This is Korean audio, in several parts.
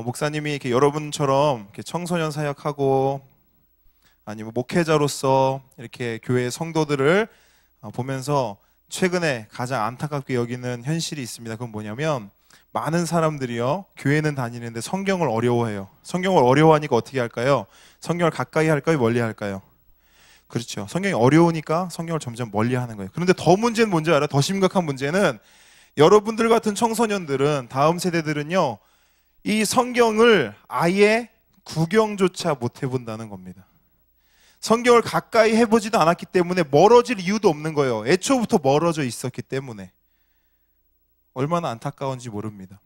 목사님이 이렇게 여러분처럼 이렇게 청소년 사역하고 아니면 목회자로서 이렇게 교회 성도들을 보면서 최근에 가장 안타깝게 여기는 현실이 있습니다. 그건 뭐냐면 많은 사람들이요, 교회는 다니는데 성경을 어려워해요. 성경을 어려워하니까 어떻게 할까요? 성경을 가까이 할까요? 멀리 할까요? 그렇죠. 성경이 어려우니까 성경을 점점 멀리 하는 거예요. 그런데 더 문제는 뭔지 알아요? 더 심각한 문제는 여러분들 같은 청소년들은, 다음 세대들은요, 이 성경을 아예 구경조차 못 해본다는 겁니다. 성경을 가까이 해보지도 않았기 때문에 멀어질 이유도 없는 거예요. 애초부터 멀어져 있었기 때문에. 얼마나 안타까운지 모릅니다.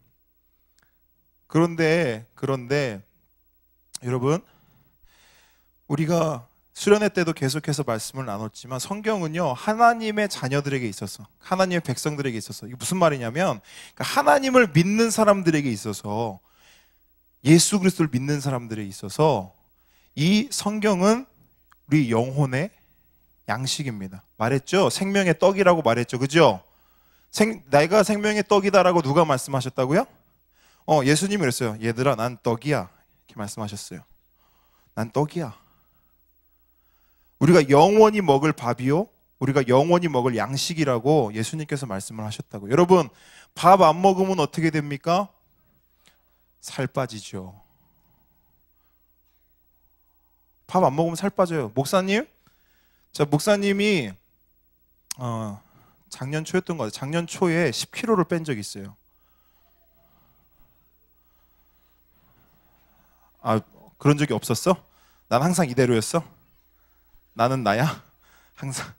그런데 여러분, 우리가 수련회 때도 계속해서 말씀을 나눴지만 성경은요, 하나님의 자녀들에게 있어서, 하나님의 백성들에게 있어서, 이게 무슨 말이냐면 하나님을 믿는 사람들에게 있어서, 예수 그리스도를 믿는 사람들에 있어서 이 성경은 우리 영혼의 양식입니다. 말했죠? 생명의 떡이라고 말했죠. 그죠? 내가 생명의 떡이다라고 누가 말씀하셨다고요? 예수님이 그랬어요. 얘들아, 난 떡이야. 이렇게 말씀하셨어요. 난 떡이야. 우리가 영원히 먹을 밥이요, 우리가 영원히 먹을 양식이라고 예수님께서 말씀을 하셨다고. 여러분, 밥 안 먹으면 어떻게 됩니까? 살 빠지죠. 밥 안 먹으면 살 빠져요. 목사님? 자, 목사님이 작년 초였던 것 같아요. 작년 초에 10kg를 뺀 적이 있어요. 그런 적이 없었어? 난 항상 이대로였어? 나는 나야? 항상.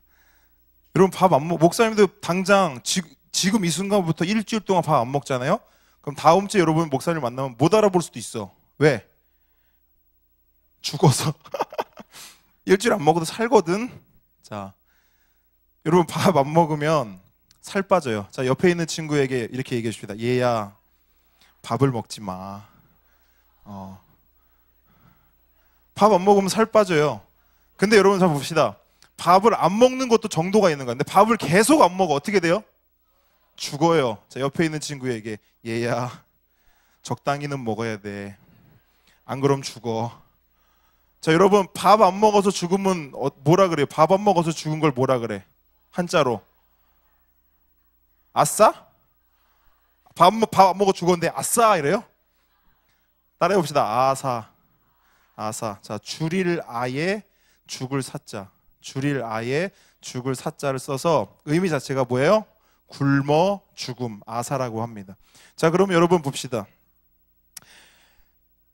여러분, 밥 안 목사님도 당장 지금 이 순간부터 일주일 동안 밥 안 먹잖아요? 그럼 다음 주에 여러분 목사님을 만나면 못 알아볼 수도 있어. 왜? 죽어서. 일주일 안 먹어도 살거든. 자, 여러분, 밥 안 먹으면 살 빠져요. 자, 옆에 있는 친구에게 이렇게 얘기해 줍시다. 얘야, 밥을 먹지 마. 밥 안 먹으면 살 빠져요. 근데 여러분, 잘 봅시다. 밥을 안 먹는 것도 정도가 있는 거야. 근데 밥을 계속 안 먹어. 어떻게 돼요? 죽어요. 자, 옆에 있는 친구에게 얘야, 적당히는 먹어야 돼. 안 그럼 죽어. 자, 여러분, 밥 안 먹어서 죽으면 뭐라 그래요? 밥 안 먹어서 죽은 걸 뭐라 그래? 한자로. 아싸? 밥 안 먹어 죽었는데 아싸 이래요? 따라해 봅시다. 아사. 자, 줄일 아예 죽을 사자. 줄일 아예 죽을 사자를 써서 의미 자체가 뭐예요? 굶어 죽음, 아사라고 합니다. 자, 그럼 여러분 봅시다.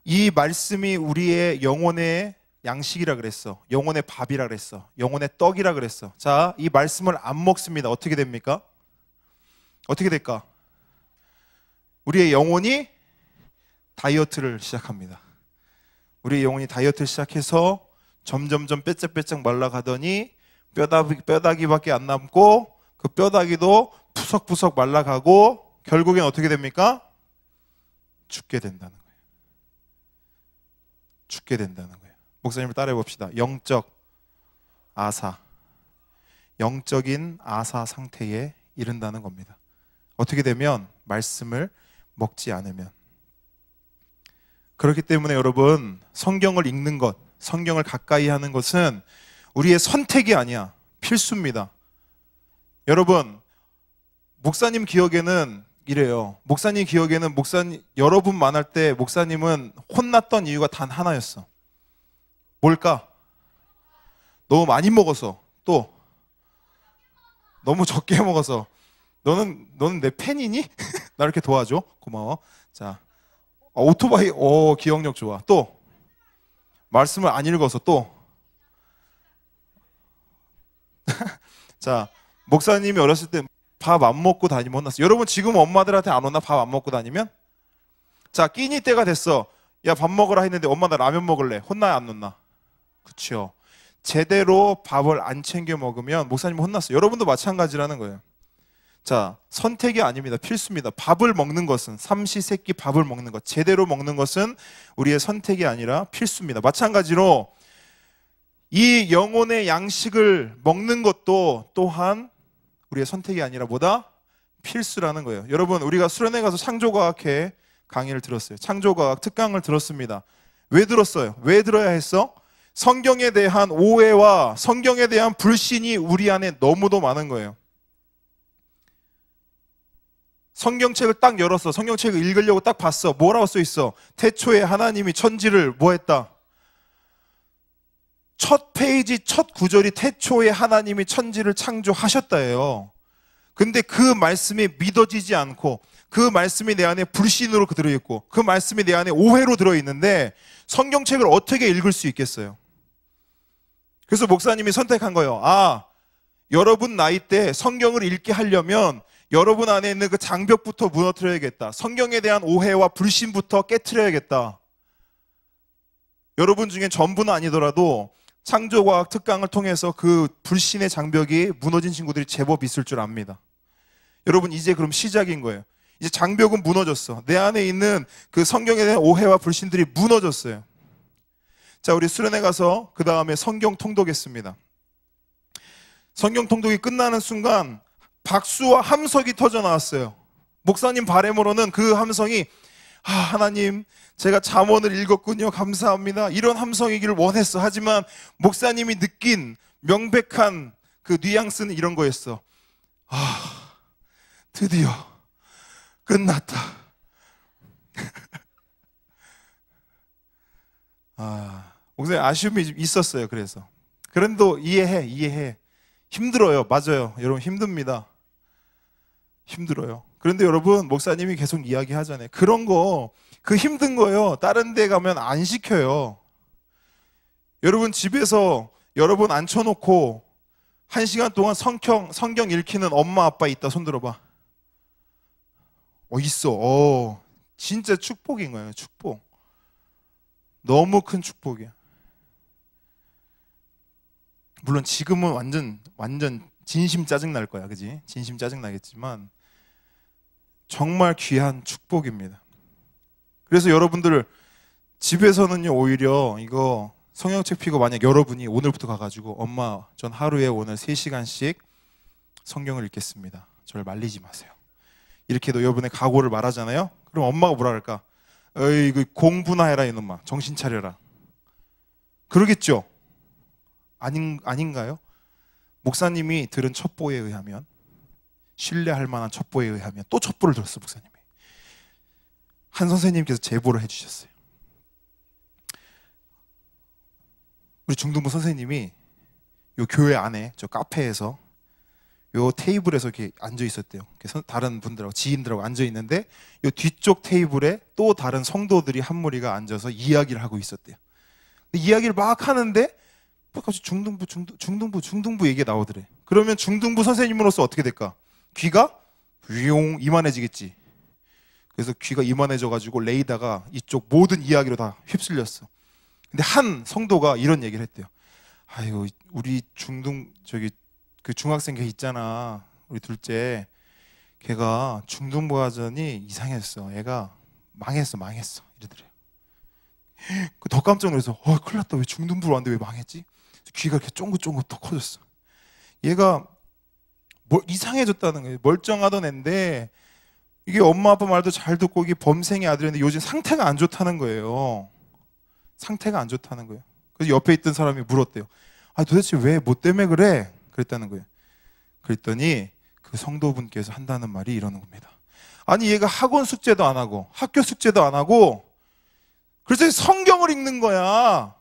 이 말씀이 우리의 영혼의 양식이라 그랬어. 영혼의 밥이라 그랬어. 영혼의 떡이라 그랬어. 자, 이 말씀을 안 먹습니다. 어떻게 됩니까? 어떻게 될까? 우리의 영혼이 다이어트를 시작합니다. 우리의 영혼이 다이어트를 시작해서 점점점 빼짝빼짝 말라가더니 뼈다귀밖에 안 남고, 그 뼈다귀도 푸석푸석 말라가고 결국엔 어떻게 됩니까? 죽게 된다는 거예요. 죽게 된다는 거예요. 목사님을 따라해 봅시다. 영적 아사, 영적인 아사 상태에 이른다는 겁니다. 어떻게 되면? 말씀을 먹지 않으면. 그렇기 때문에 여러분, 성경을 읽는 것, 성경을 가까이 하는 것은 우리의 선택이 아니야. 필수입니다. 여러분, 목사님 기억에는 이래요. 목사님 기억에는 여러분 만날 때 목사님은 혼났던 이유가 단 하나였어. 뭘까? 너무 많이 먹어서, 또 너무 적게 먹어서. 너는 내 팬이니? 나 이렇게 도와줘. 고마워. 자, 오토바이, 기억력 좋아. 또 말씀을 안 읽어서. 또 자, 목사님이 어렸을 때 밥 안 먹고 다니면 혼났어. 여러분, 지금 엄마들한테 안 혼나? 밥 안 먹고 다니면? 자, 끼니 때가 됐어. 야, 밥 먹으라 했는데 엄마 나 라면 먹을래. 혼나야 안 혼나? 그렇죠. 제대로 밥을 안 챙겨 먹으면 목사님 혼났어요. 여러분도 마찬가지라는 거예요. 자, 선택이 아닙니다. 필수입니다. 밥을 먹는 것은, 삼시세끼 밥을 먹는 것, 제대로 먹는 것은 우리의 선택이 아니라 필수입니다. 마찬가지로 이 영혼의 양식을 먹는 것도 또한 우리의 선택이 아니라 뭐다? 필수라는 거예요. 여러분, 우리가 수련회 가서 창조과학회 강의를 들었어요. 창조과학 특강을 들었습니다. 왜 들었어요? 왜 들어야 했어? 성경에 대한 오해와 성경에 대한 불신이 우리 안에 너무도 많은 거예요. 성경책을 딱 열었어. 성경책을 읽으려고 딱 봤어. 뭐라고 써 있어? 태초에 하나님이 천지를 뭐 했다? 첫 페이지 첫 구절이 태초에 하나님이 천지를 창조하셨다예요. 근데 그 말씀이 믿어지지 않고 그 말씀이 내 안에 불신으로 들어있고 그 말씀이 내 안에 오해로 들어있는데 성경책을 어떻게 읽을 수 있겠어요? 그래서 목사님이 선택한 거예요. 여러분 나이 때 성경을 읽게 하려면 여러분 안에 있는 그 장벽부터 무너뜨려야겠다. 성경에 대한 오해와 불신부터 깨트려야겠다. 여러분 중에 전부는 아니더라도 창조과학 특강을 통해서 그 불신의 장벽이 무너진 친구들이 제법 있을 줄 압니다. 여러분 이제 그럼 시작인 거예요. 이제 장벽은 무너졌어. 내 안에 있는 그 성경에 대한 오해와 불신들이 무너졌어요. 자, 우리 수련회 가서 그 다음에 성경 통독했습니다. 성경 통독이 끝나는 순간 박수와 함성이 터져 나왔어요. 목사님 바람으로는 그 함성이 하나님 제가 잠언을 읽었군요. 감사합니다. 이런 함성이기를 원했어. 하지만 목사님이 느낀 명백한 그 뉘앙스는 이런 거였어. 드디어 끝났다. 목사님 아쉬움이 있었어요. 그런데 이해해. 힘들어요. 맞아요. 여러분 힘듭니다. 힘들어요. 그런데 여러분 목사님이 계속 이야기하잖아요. 그런 거 그 힘든 거요. 다른 데 가면 안 시켜요. 여러분 집에서 여러분 앉혀놓고 1시간 동안 성경 읽히는 엄마 아빠 있다. 손 들어봐. 있어. 진짜 축복인 거예요. 축복. 너무 큰 축복이야. 물론 지금은 완전 진심 짜증 날 거야. 그지? 진심 짜증 나겠지만 정말 귀한 축복입니다. 그래서 여러분들 집에서는요 오히려 이거 성경책 피고 만약 여러분이 오늘부터 가가지고 엄마 전 하루에 오늘 3시간씩 성경을 읽겠습니다. 저를 말리지 마세요. 이렇게도 여러분의 각오를 말하잖아요. 그럼 엄마가 뭐라 할까? 어이 공부나 해라 이놈아. 정신 차려라. 그러겠죠? 아닌가요? 목사님이 들은 첩보에 의하면 신뢰할 만한 첩보에 의하면 또 첩보를 들었어. 목사님이 한 선생님께서 제보를 해주셨어요. 우리 중등부 선생님이 요 교회 안에 저 카페에서 요 테이블에서 이렇게 앉아 있었대요. 다른 분들하고 지인들하고 앉아 있는데 요 뒤쪽 테이블에 또 다른 성도들이 한 무리가 앉아서 이야기를 하고 있었대요. 근데 이야기를 막 하는데 갑자기 중등부 얘기가 나오더래. 그러면 중등부 선생님으로서 어떻게 될까? 귀가 윙 이만해지겠지. 그래서 귀가 이만해져가지고 레이다가 이쪽 모든 이야기로 다 휩쓸렸어. 근데 한 성도가 이런 얘기를 했대요. 아이고 우리 그 중학생 걔 있잖아. 우리 둘째 걔가 중등부 가더니 이상했어. 애가 망했어. 이러더래요. 더 깜짝 놀라서 큰일 났다. 왜 중등부로 왔는데 왜 망했지? 귀가 이렇게 쫑긋쫑긋 더 커졌어. 얘가 이상해졌다는 거예요. 멀쩡하던 애인데 이게 엄마 아빠 말도 잘 듣고 이게 범생의 아들인데 요즘 상태가 안 좋다는 거예요. 상태가 안 좋다는 거예요. 그래서 옆에 있던 사람이 물었대요. 도대체 왜 뭐 때문에 그래? 그랬다는 거예요. 그랬더니 그 성도분께서 한다는 말이 이러는 겁니다. 아니 얘가 학원 숙제도 안 하고 학교 숙제도 안 하고 그래서 성경을 읽는 거야.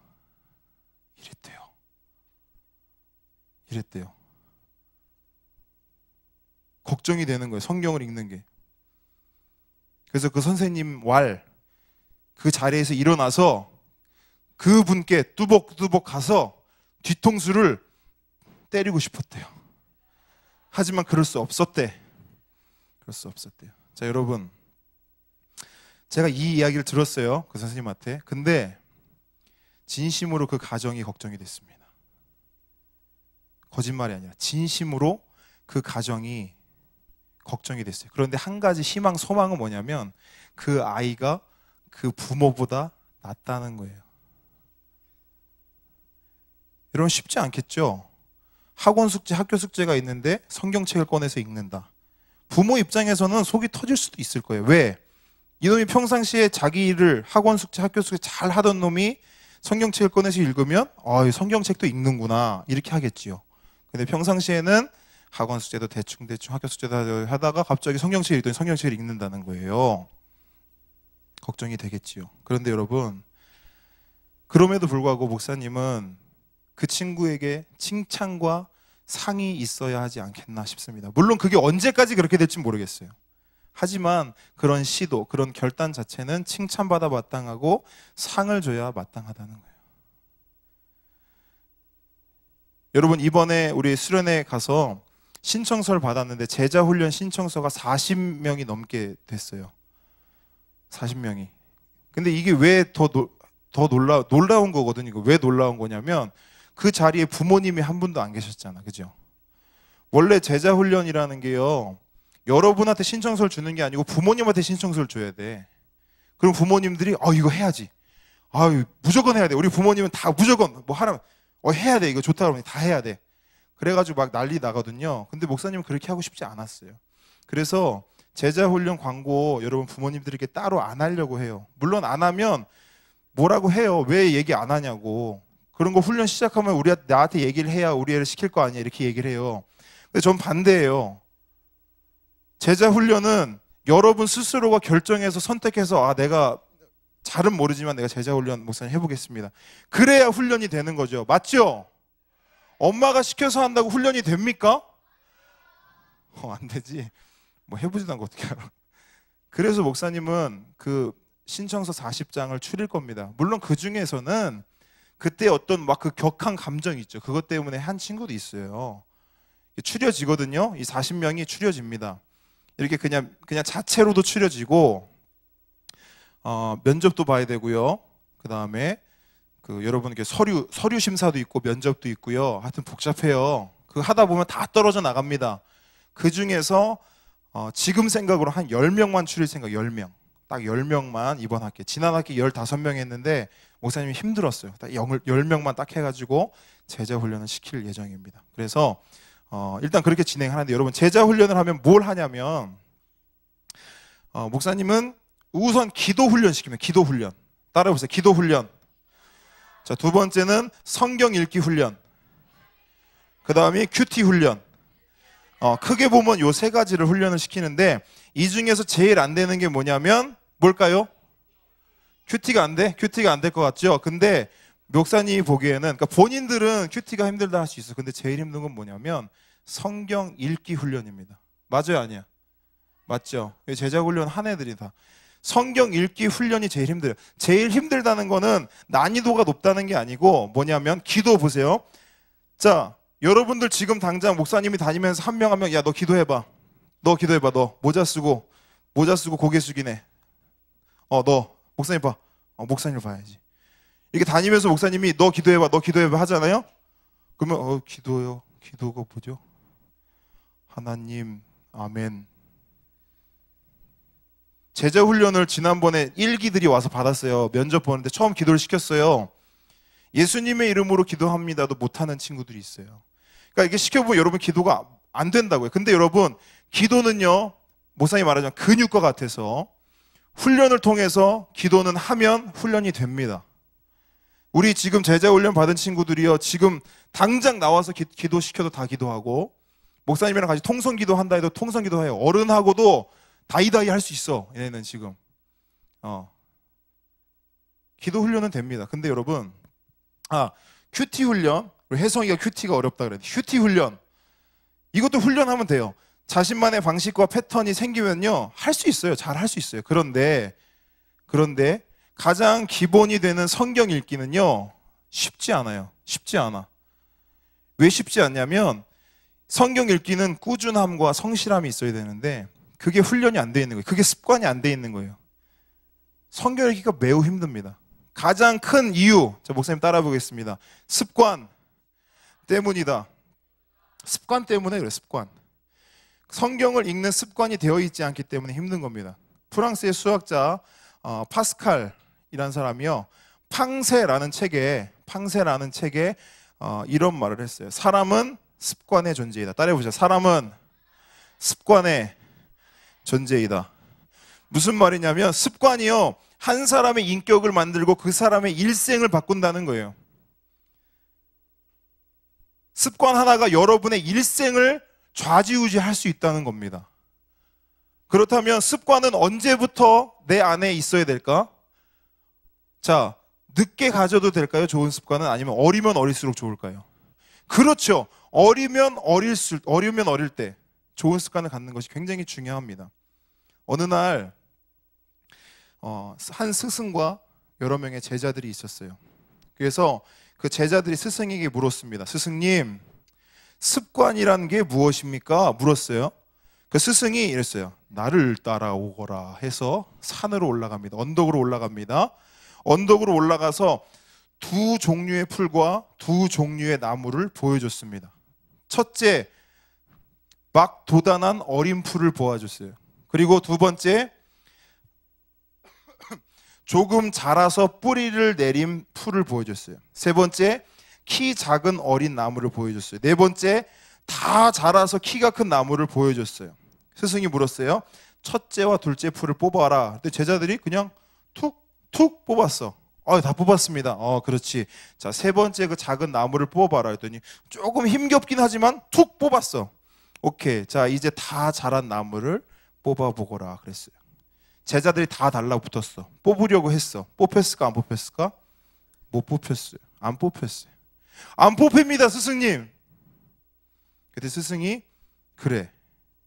이랬대요. 걱정이 되는 거예요. 성경을 읽는 게. 그래서 그 선생님 그 자리에서 일어나서 그분께 뚜벅뚜벅 가서 뒤통수를 때리고 싶었대요. 하지만 그럴 수 없었대요. 자, 여러분, 제가 이 이야기를 들었어요. 그 선생님한테. 근데 진심으로 그 가정이 걱정이 됐습니다. 거짓말이 아니라 진심으로 그 가정이 걱정이 됐어요. 그런데 한 가지 희망, 소망은 뭐냐면 그 아이가 그 부모보다 낫다는 거예요. 여러분 쉽지 않겠죠? 학원 숙제, 학교 숙제가 있는데 성경책을 꺼내서 읽는다. 부모 입장에서는 속이 터질 수도 있을 거예요. 왜? 이놈이 평상시에 자기 일을 학원 숙제, 학교 숙제 잘 하던 놈이 성경책을 꺼내서 읽으면 이 성경책도 읽는구나 이렇게 하겠지요. 근데 평상시에는 학원 숙제도 대충 학교 숙제도 하다가 갑자기 성경책을 읽더니 성경책을 읽는다는 거예요. 걱정이 되겠지요. 그런데 여러분, 그럼에도 불구하고 목사님은 그 친구에게 칭찬과 상이 있어야 하지 않겠나 싶습니다. 물론 그게 언제까지 그렇게 될지 모르겠어요. 하지만 그런 시도, 그런 결단 자체는 칭찬받아 마땅하고 상을 줘야 마땅하다는 거예요. 여러분, 이번에 우리 수련회 가서 신청서를 받았는데 제자훈련 신청서가 40명이 넘게 됐어요. 40명이. 근데 이게 왜 더 놀라운 거거든요. 이거 왜 놀라운 거냐면 그 자리에 부모님이 한 분도 안 계셨잖아. 그죠? 원래 제자훈련이라는 게요, 여러분한테 신청서를 주는 게 아니고 부모님한테 신청서를 줘야 돼. 그럼 부모님들이 이거 해야지. 무조건 해야 돼. 우리 부모님은 다 무조건 뭐 하라면 해야 돼. 이거 좋다 그러면 다 해야 돼. 그래가지고 막 난리 나거든요. 근데 목사님은 그렇게 하고 싶지 않았어요. 그래서 제자훈련 광고 여러분 부모님들에게 따로 안 하려고 해요. 물론 안 하면 뭐라고 해요. 왜 얘기 안 하냐고. 그런 거 훈련 시작하면 나한테 얘기를 해야 우리 애를 시킬 거 아니야. 이렇게 얘기를 해요. 근데 전 반대예요. 제자훈련은 여러분 스스로가 결정해서 선택해서 내가 잘은 모르지만 내가 제자훈련 목사님 해보겠습니다. 그래야 훈련이 되는 거죠. 맞죠? 엄마가 시켜서 한다고 훈련이 됩니까? 안 되지. 뭐 해보지도 않고 어떻게 알아. 그래서 목사님은 그 신청서 40장을 추릴 겁니다. 물론 그 중에서는 그때 어떤 막 그 격한 감정이 있죠. 그것 때문에 한 친구도 있어요. 추려지거든요. 이 40명이 추려집니다. 이렇게 그냥 자체로도 추려지고 면접도 봐야 되고요. 그 다음에 여러분 서류 심사도 있고 면접도 있고요. 하여튼 복잡해요. 그 하다 보면 다 떨어져 나갑니다. 그 중에서 지금 생각으로 한 10명만 추릴 생각. 10명. 딱 10명만 이번 학기. 지난 학기 15명 했는데 목사님이 힘들었어요. 딱 10명만 딱 해가지고 제자훈련을 시킬 예정입니다. 그래서 일단 그렇게 진행하는데 여러분, 제자훈련을 하면 뭘 하냐면 목사님은 우선 기도훈련 시키면 기도훈련. 따라해보세요. 기도훈련. 자, 두 번째는 성경 읽기 훈련. 그 다음에 큐티 훈련. 크게 보면 요 세 가지를 훈련을 시키는데 이 중에서 제일 안 되는 게 뭐냐면 뭘까요? 큐티가 안 돼? 큐티가 안 될 것 같죠? 근데 목사님이 보기에는, 그러니까 본인들은 큐티가 힘들다 할 수 있어. 근데 제일 힘든 건 뭐냐면 성경 읽기 훈련입니다. 맞아요, 아니야? 맞죠? 제자 훈련 한 애들이 다. 성경 읽기 훈련이 제일 힘들어요. 제일 힘들다는 거는 난이도가 높다는 게 아니고 뭐냐면 기도 보세요. 자, 여러분들 지금 당장 목사님이 다니면서 한 명 한 명, 야, 너 기도해봐. 너 기도해봐. 너 모자 쓰고 고개 숙이네. 너 목사님 봐. 목사님을 봐야지. 이렇게 다니면서 목사님이 너 기도해봐 하잖아요. 그러면 기도요. 기도가 뭐죠? 하나님, 아멘. 제자 훈련을 지난번에 일기들이 와서 받았어요. 면접 보는데 처음 기도를 시켰어요. 예수님의 이름으로 기도합니다도 못하는 친구들이 있어요. 그러니까 이게 시켜보면 여러분 기도가 안 된다고요. 근데 여러분, 기도는요, 목사님이 말하자면 근육과 같아서 훈련을 통해서 기도는 하면 훈련이 됩니다. 우리 지금 제자 훈련 받은 친구들이요, 지금 당장 나와서 기도 시켜도 다 기도하고, 목사님이랑 같이 통성기도 한다 해도 통성기도 해요. 어른하고도 다이다이 할 수 있어. 얘네는 지금 기도 훈련은 됩니다. 근데 여러분, 큐티 훈련, 우리 혜성이가 큐티가 어렵다 그래. 큐티 훈련, 이것도 훈련하면 돼요. 자신만의 방식과 패턴이 생기면요, 할 수 있어요. 잘 할 수 있어요. 그런데 가장 기본이 되는 성경 읽기는요, 쉽지 않아요. 쉽지 않아. 왜 쉽지 않냐면 성경 읽기는 꾸준함과 성실함이 있어야 되는데 그게 훈련이 안 돼 있는 거예요. 그게 습관이 안 돼 있는 거예요. 성경 읽기가 매우 힘듭니다. 가장 큰 이유, 자, 목사님 따라 보겠습니다. 습관 때문이다. 습관 때문에 그래. 습관. 성경을 읽는 습관이 되어 있지 않기 때문에 힘든 겁니다. 프랑스의 수학자 파스칼이라는 사람이요, 팡세라는 책에 이런 말을 했어요. 사람은 습관의 존재이다. 따라해보세요. 사람은 습관의 존재이다. 무슨 말이냐면 습관이요, 한 사람의 인격을 만들고 그 사람의 일생을 바꾼다는 거예요. 습관 하나가 여러분의 일생을 좌지우지할 수 있다는 겁니다. 그렇다면 습관은 언제부터 내 안에 있어야 될까? 자, 늦게 가져도 될까요? 좋은 습관은? 아니면 어리면 어릴수록 좋을까요? 그렇죠. 어리면 어릴 때 좋은 습관을 갖는 것이 굉장히 중요합니다. 어느 날 한 스승과 여러 명의 제자들이 있었어요. 그래서 그 제자들이 스승에게 물었습니다. 스승님, 습관이란 게 무엇입니까? 물었어요. 그 스승이 이랬어요. 나를 따라오거라 해서 산으로 올라갑니다. 언덕으로 올라갑니다. 언덕으로 올라가서 두 종류의 풀과 두 종류의 나무를 보여줬습니다. 첫째, 막 돋아난 어린 풀을 보여줬어요. 그리고 두 번째, 조금 자라서 뿌리를 내린 풀을 보여줬어요. 세 번째, 키 작은 어린 나무를 보여줬어요. 네 번째, 다 자라서 키가 큰 나무를 보여줬어요. 스승이 물었어요. 첫째와 둘째 풀을 뽑아라. 근데 제자들이 그냥 툭 뽑았어. 다 뽑았습니다. 그렇지. 자, 세 번째 그 작은 나무를 뽑아라 했더니 조금 힘겹긴 하지만 툭 뽑았어. 오케이. 자, 이제 다 자란 나무를 뽑아보거라 그랬어요. 제자들이 다 달라붙었어. 뽑으려고 했어. 뽑혔을까 안 뽑혔을까? 못 뽑혔어요. 안 뽑혔어요. 안 뽑힙니다, 스승님. 그때 스승이 그래,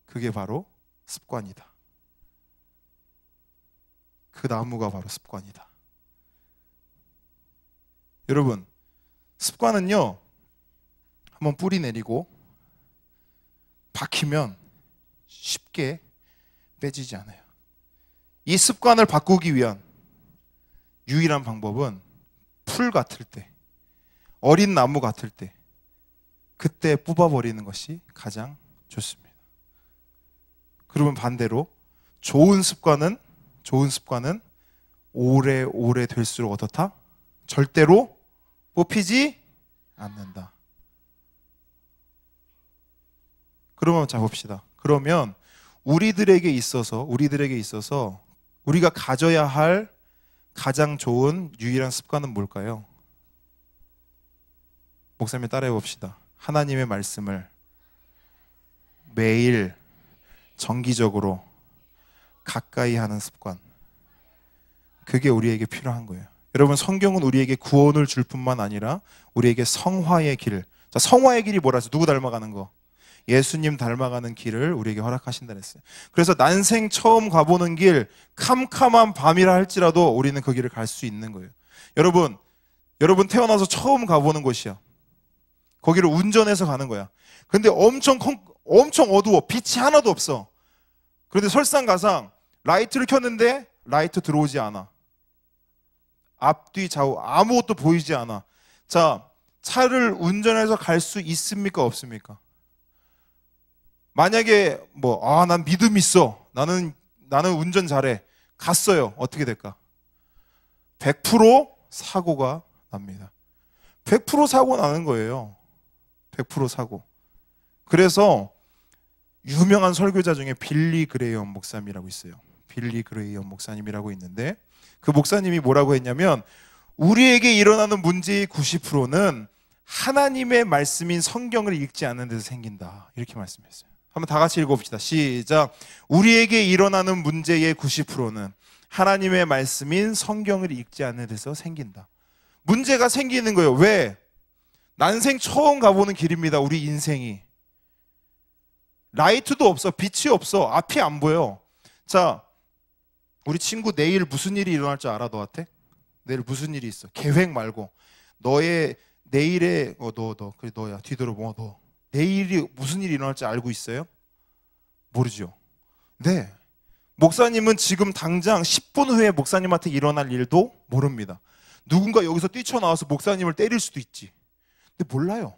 그게 바로 습관이다. 그 나무가 바로 습관이다. 여러분, 습관은요, 한번 뿌리 내리고 박히면 쉽게 빼지지 않아요. 이 습관을 바꾸기 위한 유일한 방법은 풀 같을 때, 어린 나무 같을 때, 그때 뽑아버리는 것이 가장 좋습니다. 그러면 반대로 좋은 습관은 오래 될수록 어떻다? 절대로 뽑히지 않는다. 그러면 자 봅시다. 그러면 우리들에게 있어서 우리가 가져야 할 가장 좋은 유일한 습관은 뭘까요? 목사님 따라해 봅시다. 하나님의 말씀을 매일 정기적으로 가까이 하는 습관. 그게 우리에게 필요한 거예요. 여러분, 성경은 우리에게 구원을 줄 뿐만 아니라 우리에게 성화의 길. 자, 성화의 길이 뭐라 했어요? 누구 닮아가는 거? 예수님 닮아가는 길을 우리에게 허락하신다 그랬어요. 그래서 난생 처음 가보는 길, 캄캄한 밤이라 할지라도 우리는 그 길을 갈 수 있는 거예요. 여러분 태어나서 처음 가보는 곳이야. 거기를 운전해서 가는 거야. 근데 엄청 어두워. 빛이 하나도 없어. 그런데 설상가상 라이트를 켰는데 라이트 들어오지 않아. 앞뒤 좌우 아무것도 보이지 않아. 자, 차를 운전해서 갈 수 있습니까? 없습니까? 만약에 난 믿음 있어. 나는 운전 잘해. 갔어요. 어떻게 될까? 100% 사고가 납니다. 100% 사고 나는 거예요. 100% 사고. 그래서 유명한 설교자 중에 빌리 그레이엄 목사님이라고 있어요. 빌리 그레이엄 목사님이라고 있는데 그 목사님이 뭐라고 했냐면 우리에게 일어나는 문제의 90%는 하나님의 말씀인 성경을 읽지 않는 데서 생긴다. 이렇게 말씀했어요. 한번 다 같이 읽어봅시다. 시작. 우리에게 일어나는 문제의 90%는 하나님의 말씀인 성경을 읽지 않는 데서 생긴다. 문제가 생기는 거예요. 왜? 난생 처음 가보는 길입니다. 우리 인생이. 라이트도 없어. 빛이 없어. 앞이 안 보여. 자, 우리 친구 내일 무슨 일이 일어날 줄 알아? 너한테? 내일 무슨 일이 있어? 계획 말고 너의 내일에 그래 너야. 뒤돌아보면 너 내일이 무슨 일이 일어날지 알고 있어요? 모르죠. 네. 목사님은 지금 당장 10분 후에 목사님한테 일어날 일도 모릅니다. 누군가 여기서 뛰쳐나와서 목사님을 때릴 수도 있지. 근데 몰라요.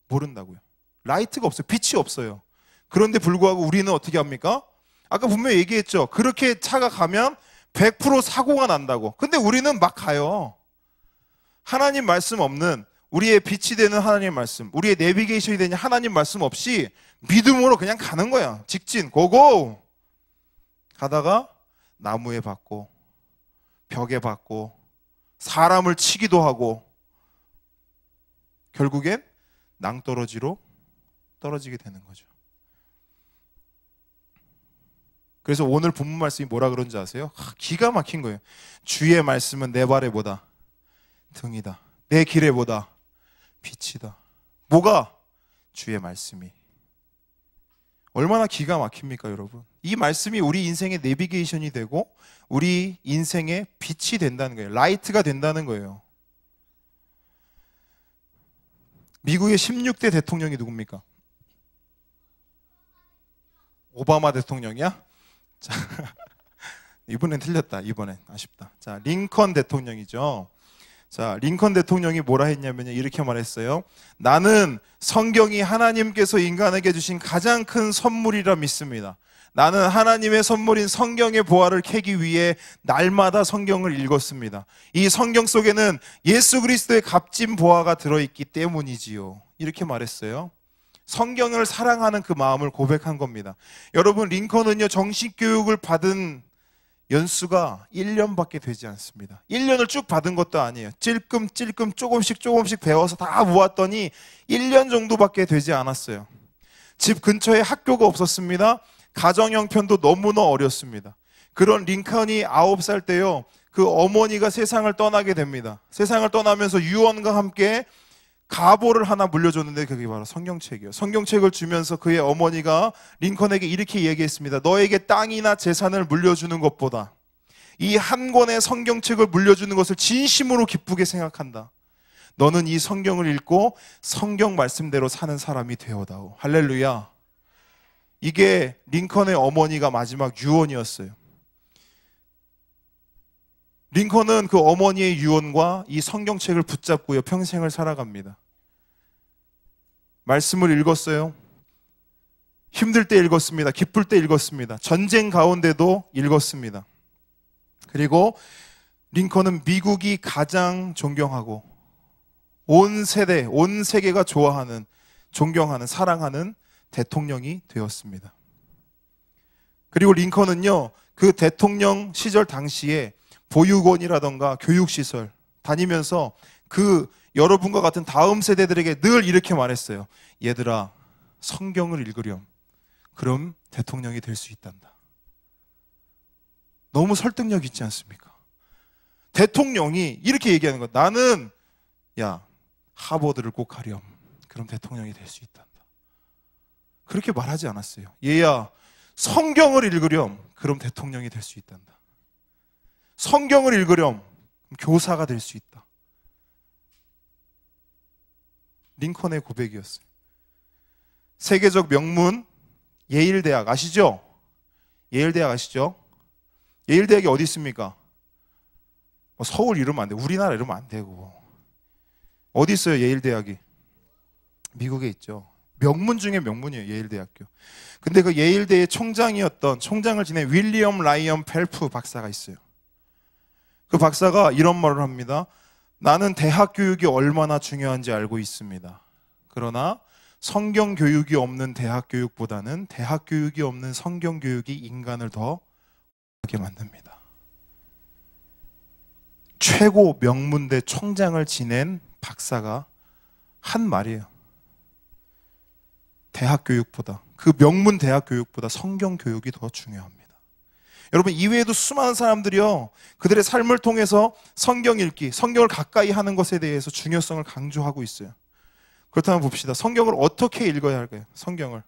모른다고요. 라이트가 없어요. 빛이 없어요. 그런데 불구하고 우리는 어떻게 합니까? 아까 분명히 얘기했죠. 그렇게 차가 가면 100% 사고가 난다고. 근데 우리는 막 가요. 하나님 말씀 없는, 우리의 빛이 되는 하나님 말씀, 우리의 내비게이션이 되는 하나님 말씀 없이 믿음으로 그냥 가는 거야. 직진 고고. 가다가 나무에 박고 벽에 박고 사람을 치기도 하고 결국엔 낭떠러지로 떨어지게 되는 거죠. 그래서 오늘 본문 말씀이 뭐라 그런지 아세요? 기가 막힌 거예요. 주의 말씀은 내 발에 뭐다? 등이다. 내 길에 뭐다? 빛이다. 뭐가? 주의 말씀이. 얼마나 기가 막힙니까, 여러분? 이 말씀이 우리 인생의 내비게이션이 되고 우리 인생의 빛이 된다는 거예요. 라이트가 된다는 거예요. 미국의 16대 대통령이 누굽니까? 오바마 대통령이야? 자, 이번엔 틀렸다. 이번엔 아쉽다. 자, 링컨 대통령이죠. 자, 링컨 대통령이 뭐라 했냐면요, 이렇게 말했어요. 나는 성경이 하나님께서 인간에게 주신 가장 큰 선물이라 믿습니다. 나는 하나님의 선물인 성경의 보화를 캐기 위해 날마다 성경을 읽었습니다. 이 성경 속에는 예수 그리스도의 값진 보화가 들어있기 때문이지요. 이렇게 말했어요. 성경을 사랑하는 그 마음을 고백한 겁니다. 여러분, 링컨은요, 정식 교육을 받은 연수가 1년밖에 되지 않습니다. 1년을 쭉 받은 것도 아니에요. 찔끔찔끔 조금씩 배워서 다 모았더니 1년 정도밖에 되지 않았어요. 집 근처에 학교가 없었습니다. 가정 형편도 너무나 어렸습니다. 그런 링컨이 9살 때요, 그 어머니가 세상을 떠나게 됩니다. 세상을 떠나면서 유언과 함께 가보를 하나 물려줬는데 그게 바로 성경책이에요. 성경책을 주면서 그의 어머니가 링컨에게 이렇게 얘기했습니다. 너에게 땅이나 재산을 물려주는 것보다 이 한 권의 성경책을 물려주는 것을 진심으로 기쁘게 생각한다. 너는 이 성경을 읽고 성경 말씀대로 사는 사람이 되어다오. 할렐루야. 이게 링컨의 어머니가 마지막 유언이었어요. 링컨은 그 어머니의 유언과 이 성경책을 붙잡고요, 평생을 살아갑니다. 말씀을 읽었어요. 힘들 때 읽었습니다. 기쁠 때 읽었습니다. 전쟁 가운데도 읽었습니다. 그리고 링컨은 미국이 가장 존경하고 온 세대, 온 세계가 좋아하는, 존경하는, 사랑하는 대통령이 되었습니다. 그리고 링컨은요, 그 대통령 시절 당시에 보육원이라던가 교육시설 다니면서 그 여러분과 같은 다음 세대들에게 늘 이렇게 말했어요. 얘들아, 성경을 읽으렴. 그럼 대통령이 될 수 있단다. 너무 설득력 있지 않습니까? 대통령이 이렇게 얘기하는 거. 나는 야, 하버드를 꼭 가렴. 그럼 대통령이 될 수 있단다. 그렇게 말하지 않았어요. 얘야, 성경을 읽으렴. 그럼 대통령이 될 수 있단다. 성경을 읽으렴. 그럼 교사가 될 수 있다. 링컨의 고백이었어요. 세계적 명문 예일대학 아시죠? 예일대학 아시죠? 예일대학이 어디 있습니까? 서울 이러면 안 돼. 우리나라 이러면 안 되고. 어디 있어요, 예일대학이? 미국에 있죠. 명문 중에 명문이에요, 예일대학교. 근데 그 예일대의 총장을 지낸 윌리엄 라이언 펠프 박사가 있어요. 그 박사가 이런 말을 합니다. 나는 대학 교육이 얼마나 중요한지 알고 있습니다. 그러나 성경 교육이 없는 대학 교육보다는 대학 교육이 없는 성경 교육이 인간을 더 하게 만듭니다. 최고 명문대 총장을 지낸 박사가 한 말이에요. 대학 교육보다, 그 명문 대학 교육보다 성경 교육이 더 중요합니다. 여러분, 이외에도 수많은 사람들이요, 그들의 삶을 통해서 성경 읽기, 성경을 가까이 하는 것에 대해서 중요성을 강조하고 있어요. 그렇다면 봅시다. 성경을 어떻게 읽어야 할까요? 성경을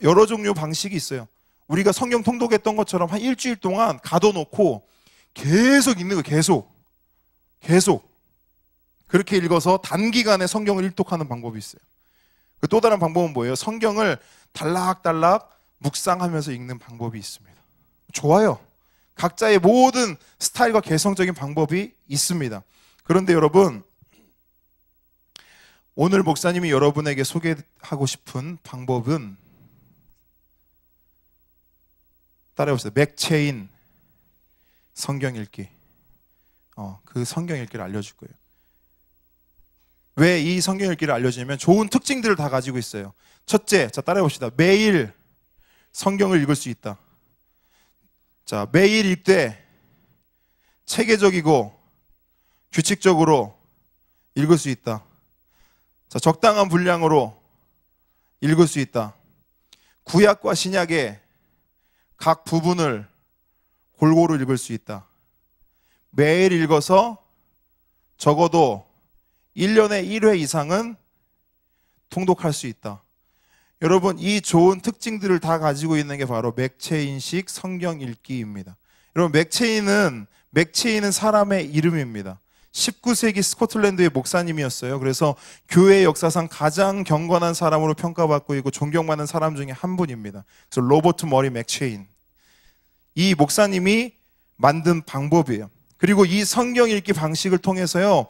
여러 종류 방식이 있어요. 우리가 성경 통독했던 것처럼 한 일주일 동안 가둬놓고 계속 읽는 거예요. 계속 그렇게 읽어서 단기간에 성경을 일독하는 방법이 있어요. 또 다른 방법은 뭐예요? 성경을 달락달락 묵상하면서 읽는 방법이 있습니다. 좋아요. 각자의 모든 스타일과 개성적인 방법이 있습니다. 그런데 여러분, 오늘 목사님이 여러분에게 소개하고 싶은 방법은, 따라해보세요. 맥체인 성경 읽기. 그 성경 읽기를 알려줄 거예요. 왜 이 성경 읽기를 알려주냐면 좋은 특징들을 다 가지고 있어요. 첫째, 자 따라해봅시다. 매일 성경을 읽을 수 있다. 자, 매일 읽되 체계적이고 규칙적으로 읽을 수 있다. 자, 적당한 분량으로 읽을 수 있다. 구약과 신약의 각 부분을 골고루 읽을 수 있다. 매일 읽어서 적어도 1년에 1회 이상은 통독할 수 있다. 여러분, 이 좋은 특징들을 다 가지고 있는 게 바로 맥체인식 성경 읽기입니다. 여러분, 맥체인은 사람의 이름입니다. 19세기 스코틀랜드의 목사님이었어요. 그래서 교회 역사상 가장 경건한 사람으로 평가받고 있고 존경받는 사람 중에 한 분입니다. 그래서 로버트 머리 맥체인. 이 목사님이 만든 방법이에요. 그리고 이 성경 읽기 방식을 통해서요,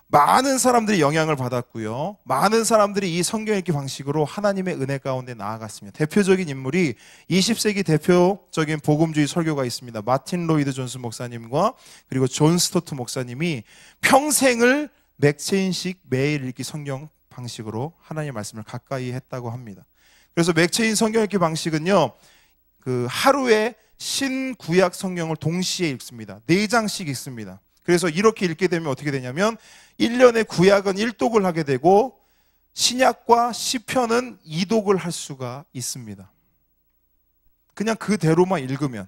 많은 사람들이 영향을 받았고요, 많은 사람들이 이 성경 읽기 방식으로 하나님의 은혜 가운데 나아갔습니다. 대표적인 인물이 20세기 대표적인 복음주의 설교가 있습니다. 마틴 로이드 존스 목사님과 그리고 존 스토트 목사님이 평생을 맥체인식 매일 읽기 성경 방식으로 하나님의 말씀을 가까이 했다고 합니다. 그래서 맥체인 성경 읽기 방식은요, 하루에 신구약 성경을 동시에 읽습니다. 4장씩 읽습니다. 그래서 이렇게 읽게 되면 어떻게 되냐면 1년에 구약은 1독을 하게 되고 신약과 시편은 2독을 할 수가 있습니다. 그냥 그대로만 읽으면.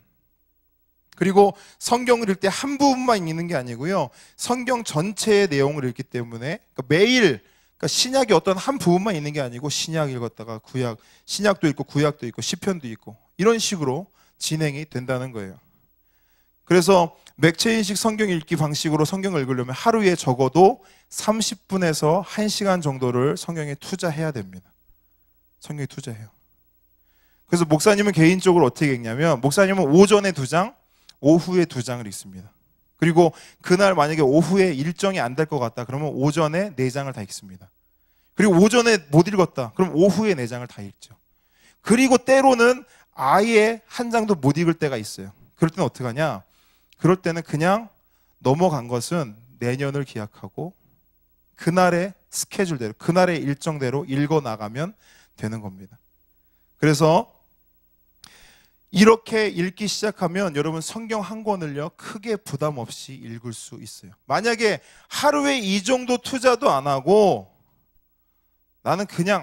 그리고 성경을 읽을 때 한 부분만 읽는 게 아니고요, 성경 전체의 내용을 읽기 때문에 매일 신약이 어떤 한 부분만 읽는 게 아니고 신약 읽었다가 구약, 신약도 있고 구약도 있고 시편도 있고 이런 식으로 진행이 된다는 거예요. 그래서 맥체인식 성경 읽기 방식으로 성경을 읽으려면 하루에 적어도 30분에서 1시간 정도를 성경에 투자해야 됩니다. 성경에 투자해요. 그래서 목사님은 개인적으로 어떻게 읽냐면, 목사님은 오전에 2장, 오후에 2장을 읽습니다. 그리고 그날 만약에 오후에 일정이 안 될 것 같다 그러면 오전에 4장을 다 읽습니다. 그리고 오전에 못 읽었다 그럼 오후에 4장을 다 읽죠. 그리고 때로는 아예 한 장도 못 읽을 때가 있어요. 그럴 때는 어떻게 하냐? 그럴 때는 그냥 넘어간 것은 내년을 기약하고 그날의 스케줄대로, 그날의 일정대로 읽어 나가면 되는 겁니다. 그래서 이렇게 읽기 시작하면 여러분 성경 한 권을요, 크게 부담 없이 읽을 수 있어요. 만약에 하루에 이 정도 투자도 안 하고 나는 그냥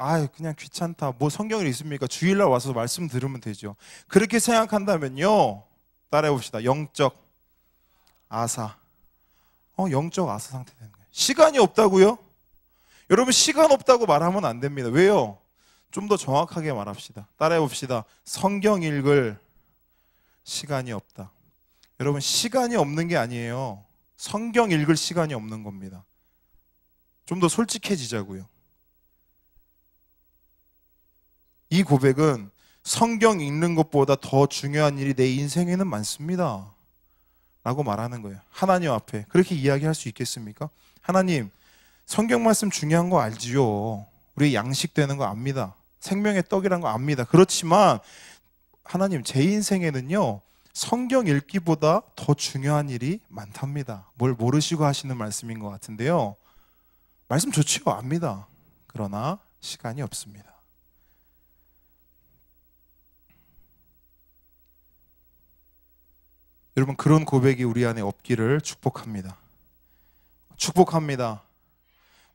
귀찮다, 뭐 성경을 읽습니까? 주일날 와서 말씀 들으면 되죠. 그렇게 생각한다면요, 따라해 봅시다. 영적 아사. 영적 아사 상태 되는 거예요. 시간이 없다고요? 여러분, 시간 없다고 말하면 안 됩니다. 왜요? 좀 더 정확하게 말합시다. 따라해 봅시다. 성경 읽을 시간이 없다. 여러분, 시간이 없는 게 아니에요. 성경 읽을 시간이 없는 겁니다. 좀 더 솔직해지자고요. 이 고백은 성경 읽는 것보다 더 중요한 일이 내 인생에는 많습니다 라고 말하는 거예요. 하나님 앞에 그렇게 이야기할 수 있겠습니까? 하나님, 성경 말씀 중요한 거 알지요. 우리 양식 되는 거 압니다. 생명의 떡이란 거 압니다. 그렇지만 하나님, 제 인생에는요, 성경 읽기보다 더 중요한 일이 많답니다. 뭘 모르시고 하시는 말씀인 것 같은데요, 말씀 좋지요, 압니다. 그러나 시간이 없습니다. 여러분, 그런 고백이 우리 안에 없기를 축복합니다. 축복합니다.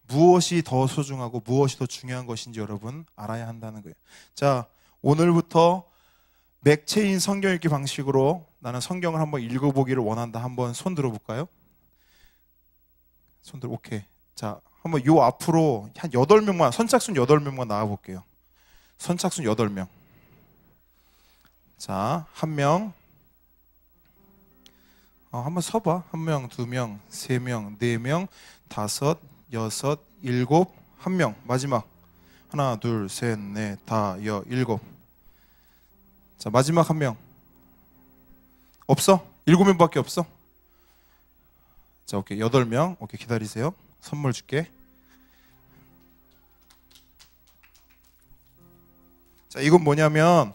무엇이 더 소중하고 무엇이 더 중요한 것인지 여러분 알아야 한다는 거예요. 자, 오늘부터 맥체인 성경 읽기 방식으로 나는 성경을 한번 읽어보기를 원한다. 한번 손 들어볼까요? 손 들어. 오케이. 자, 한번 요 앞으로 한 8명만, 선착순 8명만 나와볼게요. 선착순 8명. 자, 1명. 한번 서봐. 1명, 2명, 3명, 4명, 5, 6, 7, 1명. 마지막. 하나, 둘, 셋, 넷, 다, 여, 7. 자, 마지막 1명. 없어? 7명밖에 없어? 자, 오케이. 8명. 오케이, 기다리세요. 선물 줄게. 자, 이건 뭐냐면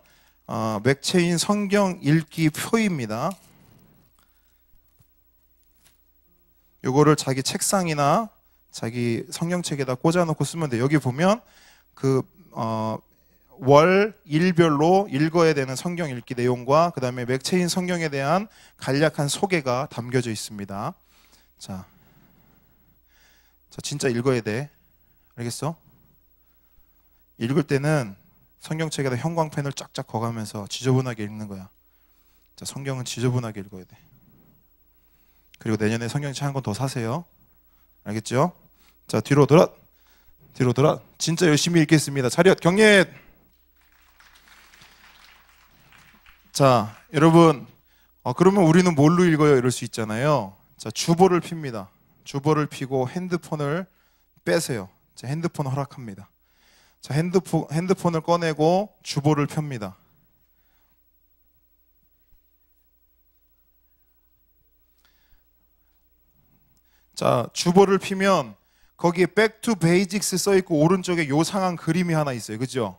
맥체인 성경 읽기 표입니다. 요거를 자기 책상이나 자기 성경책에다 꽂아놓고 쓰면 돼요. 여기 보면 월, 일별로 읽어야 되는 성경 읽기 내용과 그 다음에 맥체인 성경에 대한 간략한 소개가 담겨져 있습니다. 자, 진짜 읽어야 돼. 알겠어? 읽을 때는 성경책에다 형광펜을 쫙쫙 거가면서 지저분하게 읽는 거야. 자, 성경은 지저분하게 읽어야 돼. 그리고 내년에 성경책 한 권 더 사세요. 알겠죠? 자, 뒤로 돌아. 진짜 열심히 읽겠습니다. 차렷 경례. 자, 여러분, 그러면 우리는 뭘로 읽어요? 이럴 수 있잖아요. 자, 주보를 핍니다. 주보를 피고 핸드폰을 빼세요. 자, 핸드폰 허락합니다. 자, 핸드폰을 꺼내고 주보를 펴니다. 자, 주보를 피면 거기에 Back to Basics 써 있고 오른쪽에 요상한 그림이 하나 있어요. 그죠?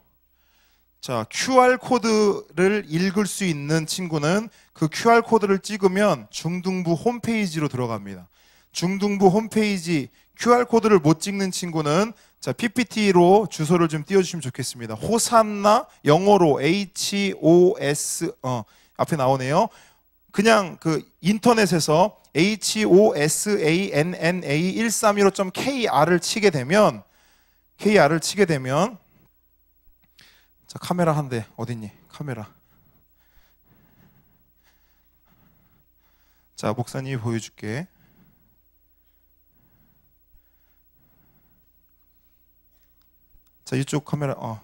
자, QR코드를 읽을 수 있는 친구는 그 QR코드를 찍으면 중등부 홈페이지로 들어갑니다. 중등부 홈페이지 QR코드를 못 찍는 친구는 자, PPT로 주소를 좀 띄워주시면 좋겠습니다. 호산나, 영어로 HOS, 앞에 나오네요. 그냥 그 인터넷에서 hosanna132.kr을 치게 되면 자, 카메라 한 대 어딨니? 카메라. 자, 목사님이 보여줄게. 자, 이쪽 카메라.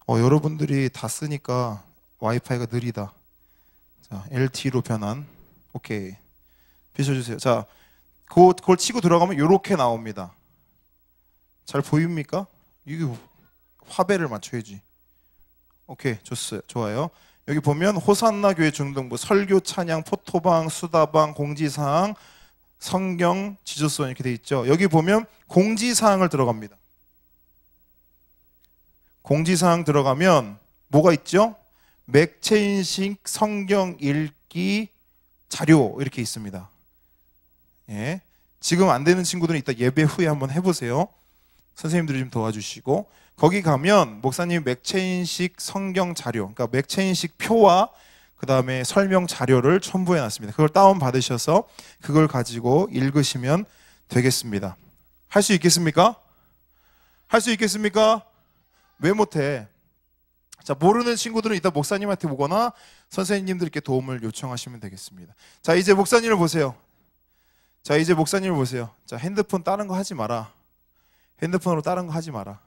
여러분들이 다 쓰니까 와이파이가 느리다. 자, LTE로 변환. 오케이. 비춰주세요. 자, 그걸 치고 들어가면 이렇게 나옵니다. 잘 보입니까? 이게 화배를 맞춰야지. 오케이, 좋아요. 여기 보면 호산나 교회 중등부 설교, 찬양, 포토방, 수다방, 공지사항, 성경, 지조서 이렇게 돼 있죠. 여기 보면 공지사항을 들어갑니다. 공지사항 들어가면 뭐가 있죠? 맥체인식 성경 읽기 자료 이렇게 있습니다. 예. 지금 안 되는 친구들은 이따 예배 후에 한번 해보세요. 선생님들이 좀 도와주시고 거기 가면 목사님 맥체인식 성경 자료, 그러니까 맥체인식 표와 그 다음에 설명 자료를 첨부해 놨습니다. 그걸 다운 받으셔서 그걸 가지고 읽으시면 되겠습니다. 할 수 있겠습니까? 할 수 있겠습니까? 왜 못해? 자, 모르는 친구들은 이따 목사님한테 오거나 선생님들께 도움을 요청하시면 되겠습니다. 자, 이제 목사님을 보세요. 자, 핸드폰 다른 거 하지 마라. 핸드폰으로 다른 거 하지 마라.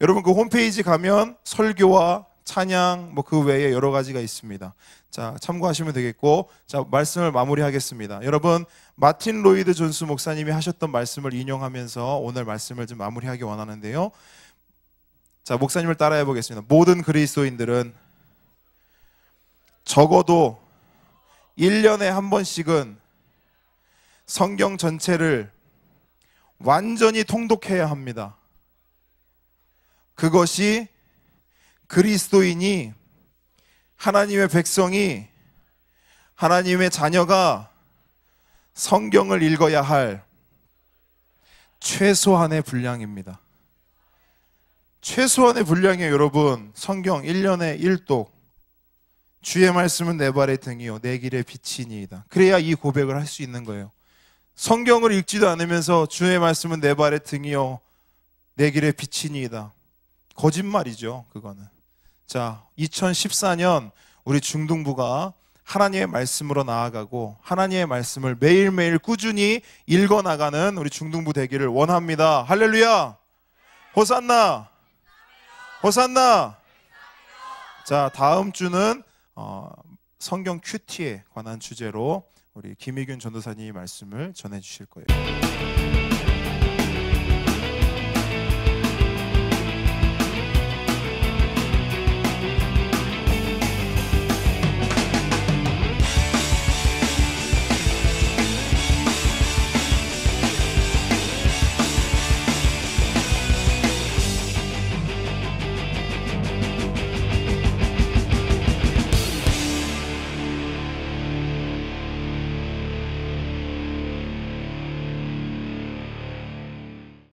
여러분, 그 홈페이지 가면 설교와 찬양 뭐 그 외에 여러 가지가 있습니다. 자, 참고하시면 되겠고, 자, 말씀을 마무리하겠습니다. 여러분, 마틴 로이드 존스 목사님이 하셨던 말씀을 인용하면서 오늘 말씀을 좀 마무리하기 원하는데요. 자, 목사님을 따라해 보겠습니다. 모든 그리스도인들은 적어도 1년에 한 번씩은 성경 전체를 완전히 통독해야 합니다. 그것이 그리스도인이, 하나님의 백성이, 하나님의 자녀가 성경을 읽어야 할 최소한의 분량입니다. 최소한의 분량이에요. 여러분, 성경 1년에 1독, 주의 말씀은 내 발의 등이요 내 길의 빛이니이다. 그래야 이 고백을 할 수 있는 거예요. 성경을 읽지도 않으면서 주의 말씀은 내 발의 등이요 내 길의 빛이니이다. 거짓말이죠, 그거는. 자, 2014년 우리 중등부가 하나님의 말씀으로 나아가고 하나님의 말씀을 매일매일 꾸준히 읽어나가는 우리 중등부 되기를 원합니다. 할렐루야! 호산나! 호산나! 자, 다음 주는 성경 큐티에 관한 주제로 우리 김희균 전도사님이 말씀을 전해 주실 거예요.